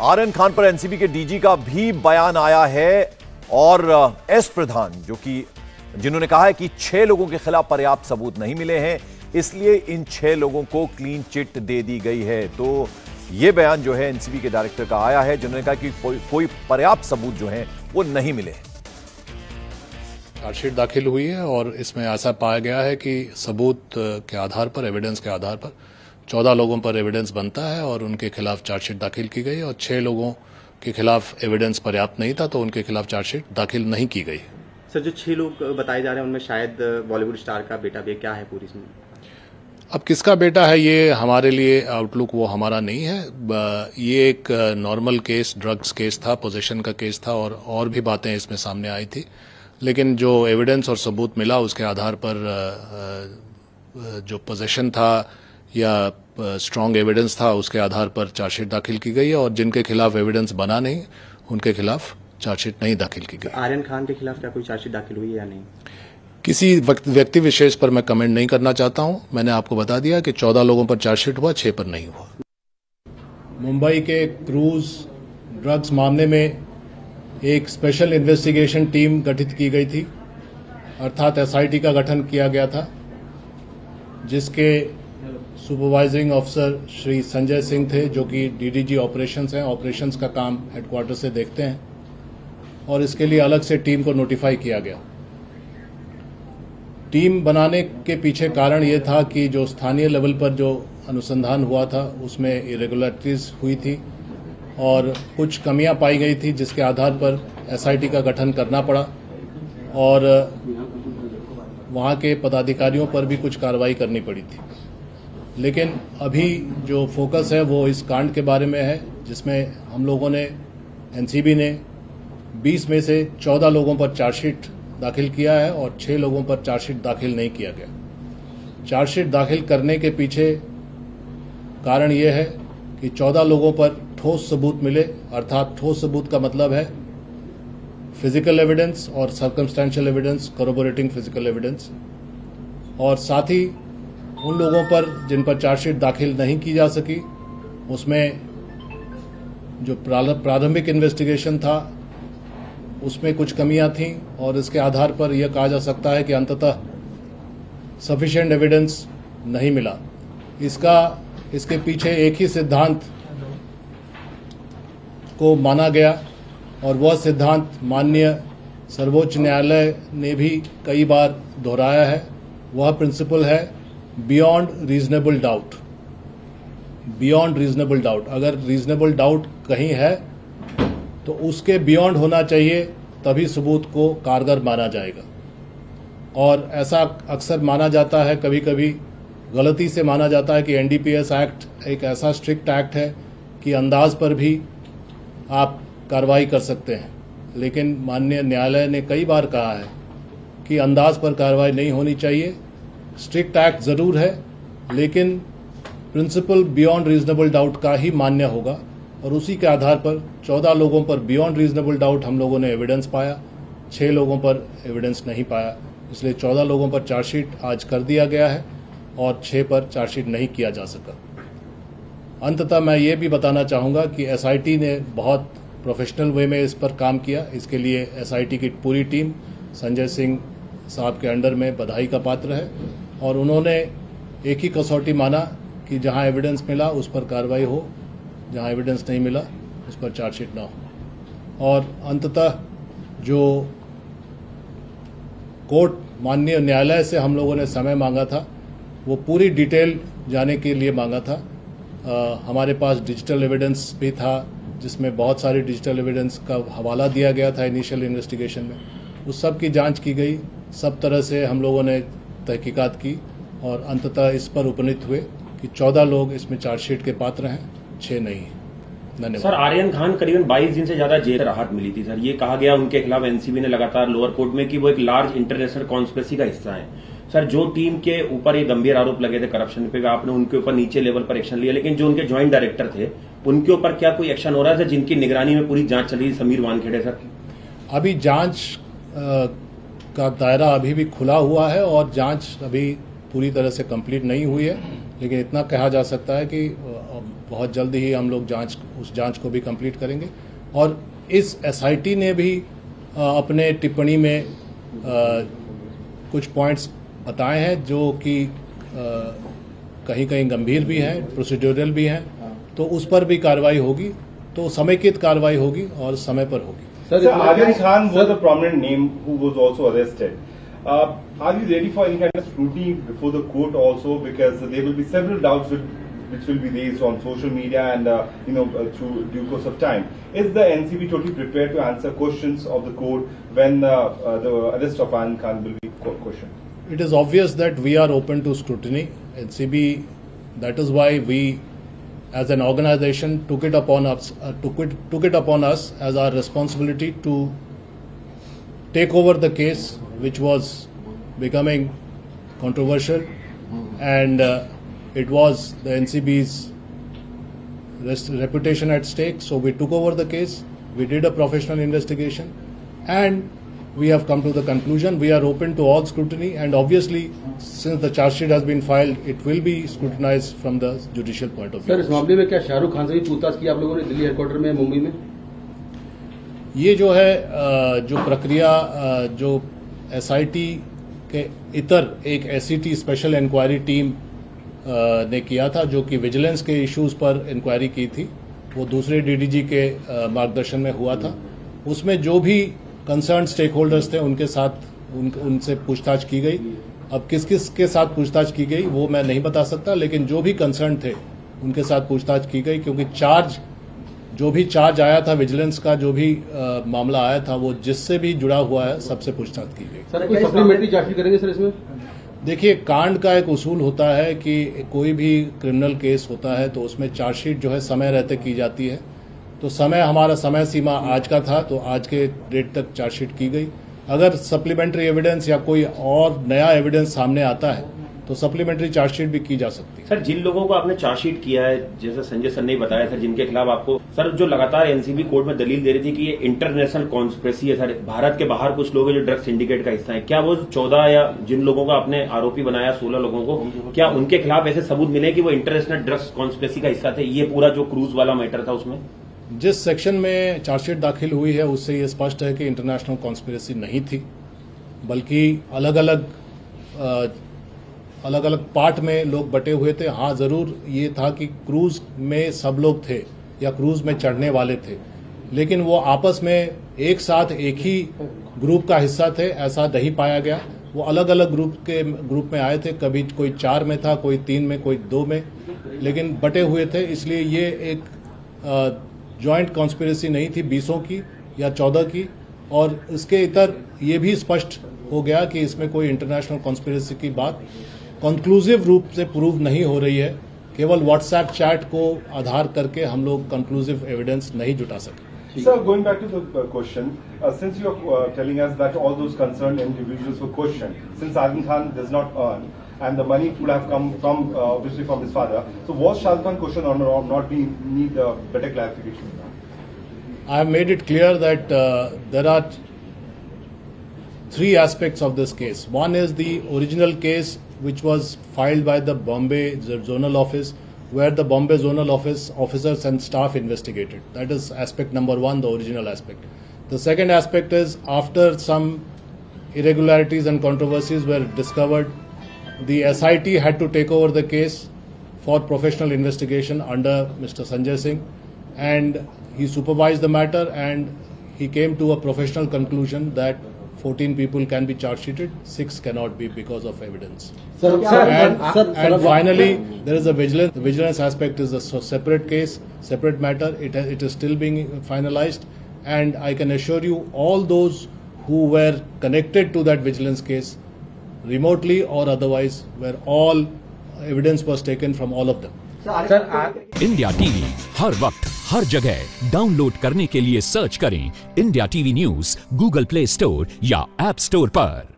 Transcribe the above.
आर्यन खान पर एनसीबी के डीजी का भी बयान आया है और एस प्रधान जिन्होंने कहा है कि 6 लोगों के खिलाफ पर्याप्त सबूत नहीं मिले हैं, इसलिए इन 6 लोगों को क्लीन चिट दे दी गई है। तो यह बयान जो है एनसीबी के डायरेक्टर का आया है, जिन्होंने कहा कि कोई पर्याप्त सबूत जो है वो नहीं मिले हैं। चार्जशीट दाखिल हुई है और इसमें ऐसा पाया गया है कि सबूत के आधार पर, एविडेंस के आधार पर 14 लोगों पर एविडेंस बनता है और उनके खिलाफ चार्जशीट दाखिल की गई और 6 लोगों के खिलाफ एविडेंस पर्याप्त नहीं था तो उनके खिलाफ चार्जशीट दाखिल नहीं की गई। सर, जो 6 लोग बताए जा रहे हैं उनमें शायद बॉलीवुड स्टार का बेटा भी, क्या है पूरी इसमें? अब किसका बेटा है ये हमारे लिए आउटलुक वो हमारा नहीं है। ये एक नॉर्मल केस, ड्रग्स केस था, पोजेशन का केस था और भी बातें इसमें सामने आई थी, लेकिन जो एविडेंस और सबूत मिला उसके आधार पर जो पोजेशन था या स्ट्रांग एविडेंस था उसके आधार पर चार्जशीट दाखिल की गई है और जिनके खिलाफ एविडेंस बना नहीं उनके खिलाफ चार्जशीट नहीं दाखिल की गई। आर्यन खान के खिलाफ क्या कोई चार्जशीट दाखिल हुई है या नहीं? किसी व्यक्ति विशेष पर मैं कमेंट नहीं करना चाहता हूं। मैंने आपको बता दिया कि 14 लोगों पर चार्जशीट हुआ, 6 पर नहीं हुआ। मुंबई के क्रूज ड्रग्स मामले में एक स्पेशल इन्वेस्टिगेशन टीम गठित की गई थी, अर्थात एसआईटी का गठन किया गया था, जिसके सुपरवाइजिंग ऑफिसर श्री संजय सिंह थे, जो कि डीडीजी ऑपरेशंस हैं, ऑपरेशंस का काम हेडक्वार्टर से देखते हैं, और इसके लिए अलग से टीम को नोटिफाई किया गया। टीम बनाने के पीछे कारण ये था कि जो स्थानीय लेवल पर जो अनुसंधान हुआ था उसमें इरेगुलरिटीज हुई थी और कुछ कमियां पाई गई थी, जिसके आधार पर एसआईटी का गठन करना पड़ा और वहां के पदाधिकारियों पर भी कुछ कार्रवाई करनी पड़ी थी। लेकिन अभी जो फोकस है वो इस कांड के बारे में है, जिसमें हम लोगों ने, एनसीबी ने 20 में से 14 लोगों पर चार्जशीट दाखिल किया है और 6 लोगों पर चार्जशीट दाखिल नहीं किया गया। चार्जशीट दाखिल करने के पीछे कारण यह है कि 14 लोगों पर ठोस सबूत मिले, अर्थात ठोस सबूत का मतलब है फिजिकल एविडेंस और सर्कमस्टेंशियल एविडेंस, कोरोबोरेटिंग फिजिकल एविडेंस, और साथ ही उन लोगों पर जिन पर चार्जशीट दाखिल नहीं की जा सकी उसमें जो प्रारंभिक इन्वेस्टिगेशन था उसमें कुछ कमियां थीं और इसके आधार पर यह कहा जा सकता है कि अंततः सफिशिएंट एविडेंस नहीं मिला। इसके पीछे एक ही सिद्धांत को माना गया और वह सिद्धांत माननीय सर्वोच्च न्यायालय ने भी कई बार दोहराया है। वह प्रिंसिपल है beyond reasonable doubt. Beyond reasonable doubt, अगर रीजनेबल डाउट कहीं है तो उसके बियॉन्ड होना चाहिए, तभी सबूत को कारगर माना जाएगा। और ऐसा अक्सर माना जाता है, कभी कभी गलती से माना जाता है कि एनडीपीएस एक्ट एक ऐसा स्ट्रिक्ट एक्ट है कि अंदाज पर भी आप कार्रवाई कर सकते हैं, लेकिन माननीय न्यायालय ने कई बार कहा है कि अंदाज पर कार्रवाई नहीं होनी चाहिए। स्ट्रिक्ट एक्ट जरूर है, लेकिन प्रिंसिपल बियॉन्ड रीजनेबल डाउट का ही मान्य होगा और उसी के आधार पर 14 लोगों पर बियॉन्ड रीजनेबल डाउट हम लोगों ने एविडेंस पाया, 6 लोगों पर एविडेंस नहीं पाया, इसलिए 14 लोगों पर चार्जशीट आज कर दिया गया है और 6 पर चार्जशीट नहीं किया जा सका। अंततः मैं ये भी बताना चाहूँगा कि एसआईटी ने बहुत प्रोफेशनल वे में इस पर काम किया। इसके लिए एसआईटी की पूरी टीम संजय सिंह साहब के अंडर में बधाई का पात्र है और उन्होंने एक ही कसौटी माना कि जहां एविडेंस मिला उस पर कार्रवाई हो, जहां एविडेंस नहीं मिला उस पर चार्जशीट ना हो। और अंततः जो कोर्ट, माननीय न्यायालय से हम लोगों ने समय मांगा था, वो पूरी डिटेल जाने के लिए मांगा था। हमारे पास डिजिटल एविडेंस भी था, जिसमें बहुत सारी डिजिटल एविडेंस का हवाला दिया गया था इनिशियल इन्वेस्टिगेशन में। उस सब की जांच की गई, सब तरह से हम लोगों ने तहकीकात की और अंततः इस पर उपनीत हुए कि 14 लोग इसमें चार्जशीट के पात्र हैं, 6 नहीं। धन्यवाद। सर, आर्यन खान करीबन 22 दिन से ज्यादा जेल राहत मिली थी। सर, ये कहा गया उनके खिलाफ एनसीबी ने लगातार लोअर कोर्ट में कि वो एक लार्ज इंटरनेशनल कॉन्स्पिरेसी का हिस्सा है। सर, जो टीम के ऊपर ये गंभीर आरोप लगे थे करप्शन पे, आपने उनके ऊपर नीचे लेवल पर एक्शन लिया, लेकिन जो उनके ज्वाइंट डायरेक्टर थे उनके ऊपर क्या कोई एक्शन हो रहा है जिनकी निगरानी में पूरी जांच चल रही है? समीर वानखेड़े सर, अभी जांच का दायरा अभी भी खुला हुआ है और जांच अभी पूरी तरह से कंप्लीट नहीं हुई है, लेकिन इतना कहा जा सकता है कि बहुत जल्दी ही हम लोग उस जांच को भी कंप्लीट करेंगे। और इस एसआईटी ने भी अपने टिप्पणी में कुछ पॉइंट्स बताए हैं जो कि कहीं कहीं गंभीर भी हैं, प्रोसीड्यूरल भी हैं, तो उस पर भी कार्रवाई होगी, तो समेकित कार्रवाई होगी और समय पर होगी। Sir, Aryan Khan was a prominent name who was also arrested. Are you ready for any kind of scrutiny before the court also, because there will be several doubts which will be raised on social media and through due course of time. Is the NCB totally prepared to answer questions of the court when the arrest of Aryan Khan will be questioned? It is obvious that we are open to scrutiny. NCB, that is why we, as an organization, took it upon us as our responsibility to take over the case, which was becoming controversial, and it was the NCB's reputation at stake. So we took over the case, we did a professional investigation, and we have come to the conclusion we are open to all scrutiny, and obviously since the charge sheet has been filed, it will be scrutinized from the judicial point of view. Sir, इस मामले में क्या शाहरुख खान से भी पूछताछ की आप लोगों ने दिल्ली हेडक्वार्टर में, मुंबई में? ये जो है जो प्रक्रिया जो एसआईटी के इतर एक एसईटी स्पेशल इंक्वायरी टीम ने किया था, जो कि विजिलेंस के इश्यूज पर इंक्वायरी की थी, वो दूसरे डीडीजी के मार्गदर्शन में हुआ था। उसमें जो भी कंसर्न स्टेक होल्डर्स थे उनके साथ उनसे पूछताछ की गई। अब किस किस के साथ पूछताछ की गई वो मैं नहीं बता सकता, लेकिन जो भी कंसर्न थे उनके साथ पूछताछ की गई, क्योंकि जो भी चार्ज आया था विजिलेंस का, जो भी मामला आया था, वो जिससे भी जुड़ा हुआ है सबसे पूछताछ की गई। सर, कोई सप्लीमेंट्री चार्जशीट करेंगे सर इसमें? देखिए, कांड का एक उसूल होता है कि कोई भी क्रिमिनल केस होता है तो उसमें चार्जशीट जो है समय रहते की जाती है। तो हमारा समय सीमा आज का था, तो आज के डेट तक चार्जशीट की गई। अगर सप्लीमेंट्री एविडेंस या कोई और नया एविडेंस सामने आता है तो सप्लीमेंट्री चार्जशीट भी की जा सकती है। सर, जिन लोगों को आपने चार्जशीट किया है, जैसे संजय सर ने बताया सर, जिनके खिलाफ आपको सर जो लगातार एनसीबी कोर्ट में दलील दे रही थी कि ये इंटरनेशनल कॉन्स्पिरेसी है सर, भारत के बाहर कुछ लोग हैं जो ड्रग्स सिंडिकेट का हिस्सा है, क्या वो 14 या जिन लोगों को आपने आरोपी बनाया 16 लोगों को, क्या उनके खिलाफ ऐसे सबूत मिले कि वो इंटरनेशनल ड्रग्स कॉन्स्पिरेसी का हिस्सा थे? ये पूरा जो क्रूज वाला मैटर था उसमें जिस सेक्शन में चार्जशीट दाखिल हुई है उससे ये स्पष्ट है कि इंटरनेशनल कॉन्स्पिरेसी नहीं थी, बल्कि अलग अलग पार्ट में लोग बटे हुए थे। हाँ, जरूर ये था कि क्रूज में सब लोग थे या क्रूज में चढ़ने वाले थे, लेकिन वो आपस में एक साथ एक ही ग्रुप का हिस्सा थे ऐसा नहीं पाया गया। वो अलग अलग ग्रुप में आए थे, कभी कोई 4 में था, कोई 3 में, कोई 2 में, लेकिन बटे हुए थे। इसलिए ये एक जॉइंट कॉन्स्पिरेसी नहीं थी 20 की या 14 की। और इसके इतर ये भी स्पष्ट हो गया कि इसमें कोई इंटरनेशनल कॉन्स्पिरेसी की बात कंक्लूसिव रूप से प्रूव नहीं हो रही है। केवल व्हाट्सएप चैट को आधार करके हम लोग कंक्लूसिव एविडेंस नहीं जुटा सके। Sir, going back to the question, since you are telling us that all those concerned individuals were questioned, since Aryan Khan does not earn and the money would have come from obviously from his father, so was Shah Rukh Khan questioned or not? We need better clarification. I have made it clear that there are 3 aspects of this case. One is the original case which was filed by the Bombay Zonal Office, where the Bombay Zonal Office officers and staff investigated. That is aspect number 1, the original aspect. The second aspect is after some irregularities and controversies were discovered, the SIT had to take over the case for professional investigation under Mr. Sanjay Singh, and he supervised the matter and he came to a professional conclusion that 14 people can be charge sheeted, 6 cannot be because of evidence. And finally, there is a vigilance. The vigilance aspect is a separate case, separate matter. It is still being finalized, and I can assure you, all those who were connected to that vigilance case, remotely or otherwise, where all evidence was taken from all of them. India TV हर वक्त हर जगह download करने के लिए search करें India TV news Google play store या app store पर।